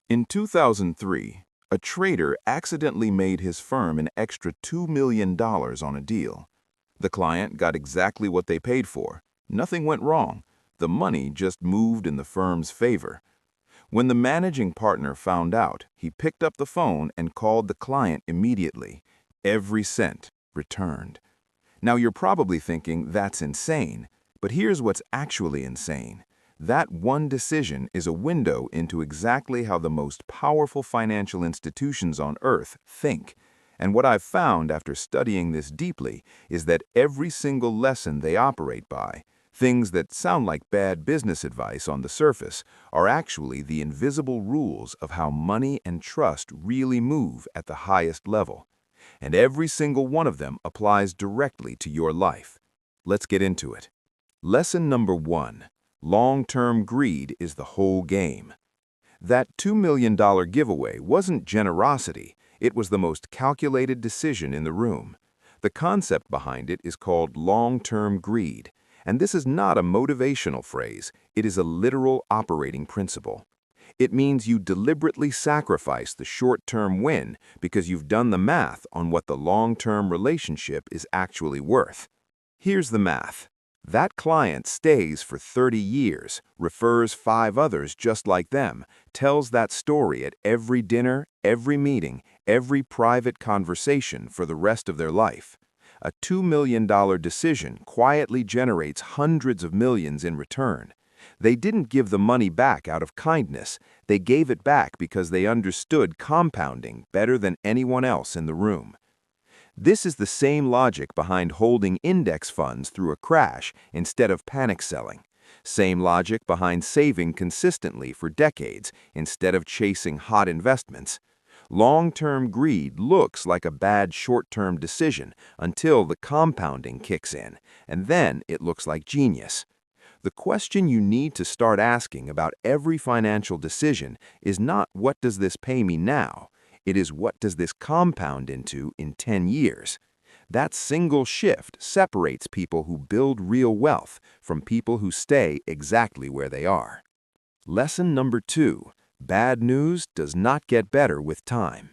In 2003, a trader accidentally made his firm an extra $2 million on a deal. The client got exactly what they paid for. Nothing went wrong. The money just moved in the firm's favor. When the managing partner found out, he picked up the phone and called the client immediately. Every cent returned. Now you're probably thinking that's insane, but here's what's actually insane. That one decision is a window into exactly how the most powerful financial institutions on earth think. And what I've found after studying this deeply is that every single lesson they operate by, things that sound like bad business advice on the surface, are actually the invisible rules of how money and trust really move at the highest level. And every single one of them applies directly to your life. Let's get into it. Lesson number 1. Long-term greed is the whole game. That $2 million giveaway wasn't generosity, it was the most calculated decision in the room. The concept behind it is called long-term greed, and this is not a motivational phrase, it is a literal operating principle. It means you deliberately sacrifice the short-term win because you've done the math on what the long-term relationship is actually worth. Here's the math. That client stays for 30 years, refers 5 others just like them, tells that story at every dinner, every meeting, every private conversation for the rest of their life. A $2 million decision quietly generates hundreds of millions in return. They didn't give the money back out of kindness, they gave it back because they understood compounding better than anyone else in the room. This is the same logic behind holding index funds through a crash instead of panic selling. Same logic behind saving consistently for decades instead of chasing hot investments. Long-term greed looks like a bad short-term decision until the compounding kicks in, and then it looks like genius. The question you need to start asking about every financial decision is not what does this pay me now? It is what does this compound into in 10 years? That single shift separates people who build real wealth from people who stay exactly where they are. Lesson number 2. Bad news does not get better with time.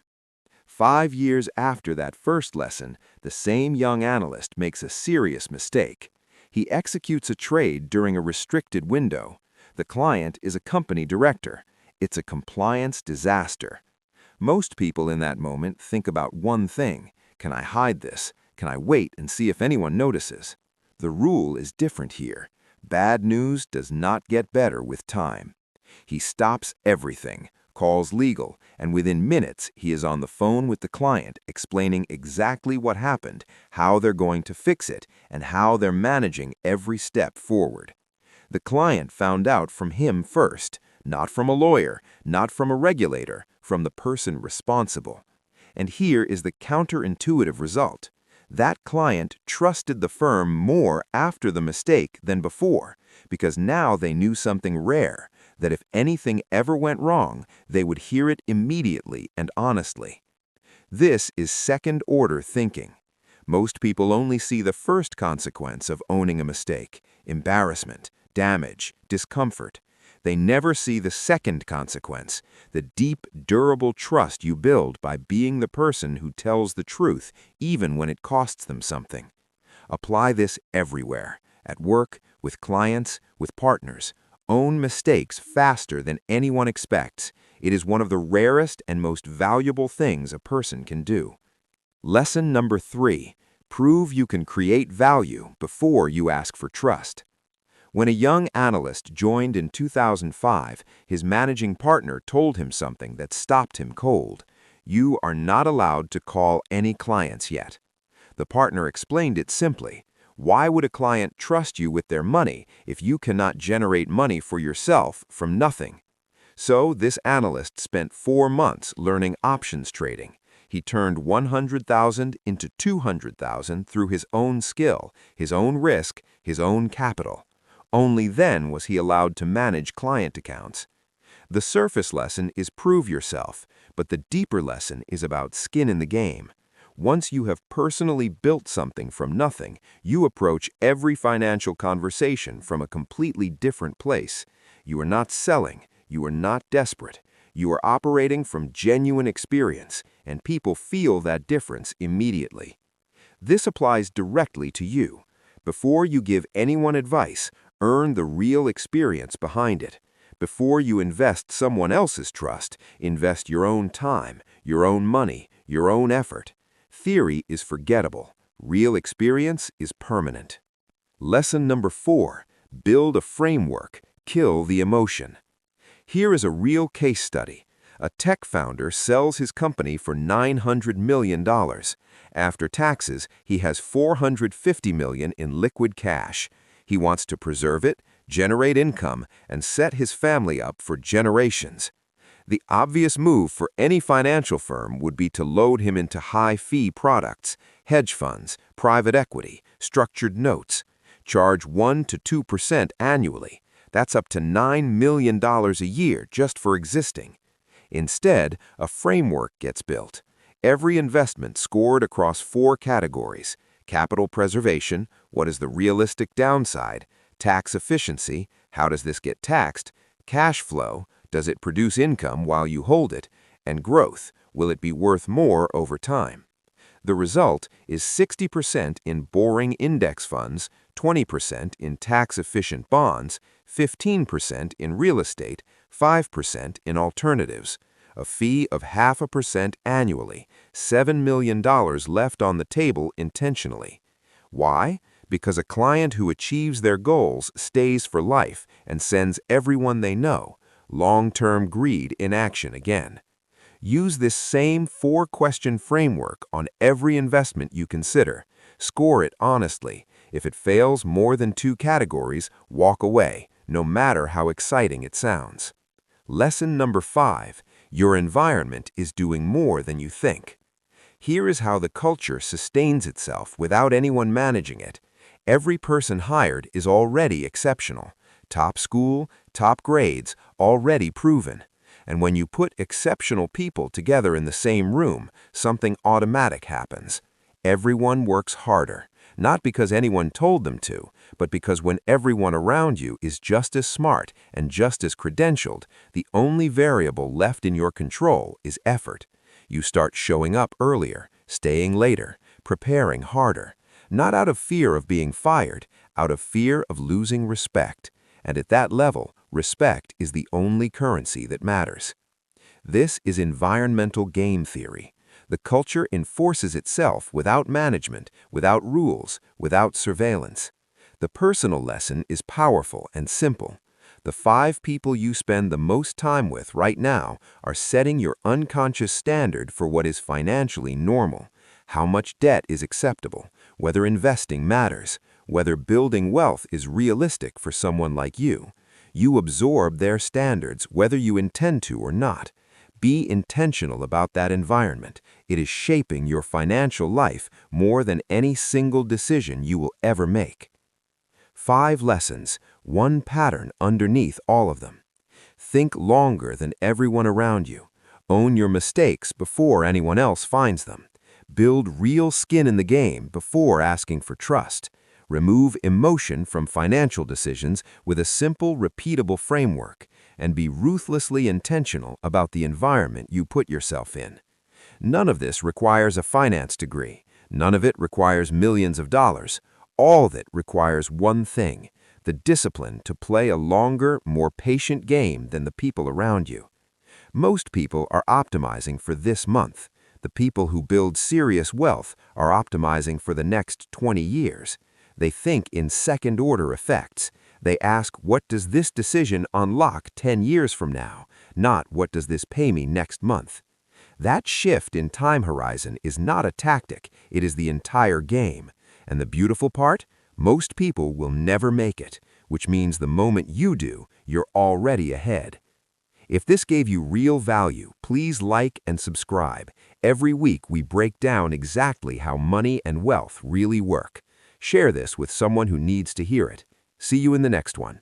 5 years after that first lesson, the same young analyst makes a serious mistake. He executes a trade during a restricted window. The client is a company director. It's a compliance disaster. Most people in that moment think about one thing. Can I hide this? Can I wait and see if anyone notices? The rule is different here. Bad news does not get better with time. He stops everything, calls legal, and within minutes he is on the phone with the client explaining exactly what happened, how they're going to fix it, and how they're managing every step forward. The client found out from him first, not from a lawyer, not from a regulator, from the person responsible. And here is the counterintuitive result. That client trusted the firm more after the mistake than before, because now they knew something rare, that if anything ever went wrong, they would hear it immediately and honestly. This is second-order thinking. Most people only see the first consequence of owning a mistake: embarrassment, damage, discomfort. They never see the second consequence, the deep, durable trust you build by being the person who tells the truth even when it costs them something. Apply this everywhere, at work, with clients, with partners. Own mistakes faster than anyone expects. It is one of the rarest and most valuable things a person can do. Lesson number 3. Prove you can create value before you ask for trust. When a young analyst joined in 2005, his managing partner told him something that stopped him cold. You are not allowed to call any clients yet. The partner explained it simply. Why would a client trust you with their money if you cannot generate money for yourself from nothing? So this analyst spent 4 months learning options trading. He turned $100,000 into $200,000 through his own skill, his own risk, his own capital. Only then was he allowed to manage client accounts. The surface lesson is prove yourself, but the deeper lesson is about skin in the game. Once you have personally built something from nothing, you approach every financial conversation from a completely different place. You are not selling, you are not desperate. You are operating from genuine experience, and people feel that difference immediately. This applies directly to you. Before you give anyone advice, earn the real experience behind it. Before you invest someone else's trust, invest your own time, your own money, your own effort. Theory is forgettable. Real experience is permanent. Lesson number 4. Build a framework. Kill the emotion. Here is a real case study. A tech founder sells his company for $900 million. After taxes, he has $450 million in liquid cash. He wants to preserve it, generate income, and set his family up for generations. The obvious move for any financial firm would be to load him into high-fee products, hedge funds, private equity, structured notes. Charge 1 to 2% annually. That's up to $9 million a year just for existing. Instead, a framework gets built. Every investment scored across 4 categories: capital preservation, what is the realistic downside; tax efficiency, how does this get taxed; cash flow, does it produce income while you hold it; and growth, will it be worth more over time. The result is 60% in boring index funds, 20% in tax-efficient bonds, 15% in real estate, 5% in alternatives. A fee of 0.5% annually, $7 million left on the table intentionally. Why? Because a client who achieves their goals stays for life and sends everyone they know. Long-term greed in action again. Use this same 4-question framework on every investment you consider. Score it honestly. If it fails more than 2 categories, walk away, no matter how exciting it sounds. Lesson number 5. Your environment is doing more than you think. Here is how the culture sustains itself without anyone managing it. Every person hired is already exceptional. Top school, top grades, already proven. And when you put exceptional people together in the same room, something automatic happens. Everyone works harder, not because anyone told them to, but because when everyone around you is just as smart and just as credentialed, the only variable left in your control is effort. You start showing up earlier, staying later, preparing harder, not out of fear of being fired, out of fear of losing respect. And at that level, respect is the only currency that matters. This is environmental game theory. The culture enforces itself without management, without rules, without surveillance. The personal lesson is powerful and simple. The 5 people you spend the most time with right now are setting your unconscious standard for what is financially normal, how much debt is acceptable, whether investing matters, whether building wealth is realistic for someone like you. You absorb their standards whether you intend to or not. Be intentional about that environment. It is shaping your financial life more than any single decision you will ever make. 5 lessons, 1 pattern underneath all of them. Think longer than everyone around you. Own your mistakes before anyone else finds them. Build real skin in the game before asking for trust. Remove emotion from financial decisions with a simple, repeatable framework, and be ruthlessly intentional about the environment you put yourself in. None of this requires a finance degree. None of it requires millions of dollars. All of it requires one thing: the discipline to play a longer, more patient game than the people around you. Most people are optimizing for this month. The people who build serious wealth are optimizing for the next 20 years. They think in second-order effects. They ask, what does this decision unlock 10 years from now, not what does this pay me next month. That shift in time horizon is not a tactic, it is the entire game. And the beautiful part? Most people will never make it, which means the moment you do, you're already ahead. If this gave you real value, please like and subscribe. Every week we break down exactly how money and wealth really work. Share this with someone who needs to hear it. See you in the next one.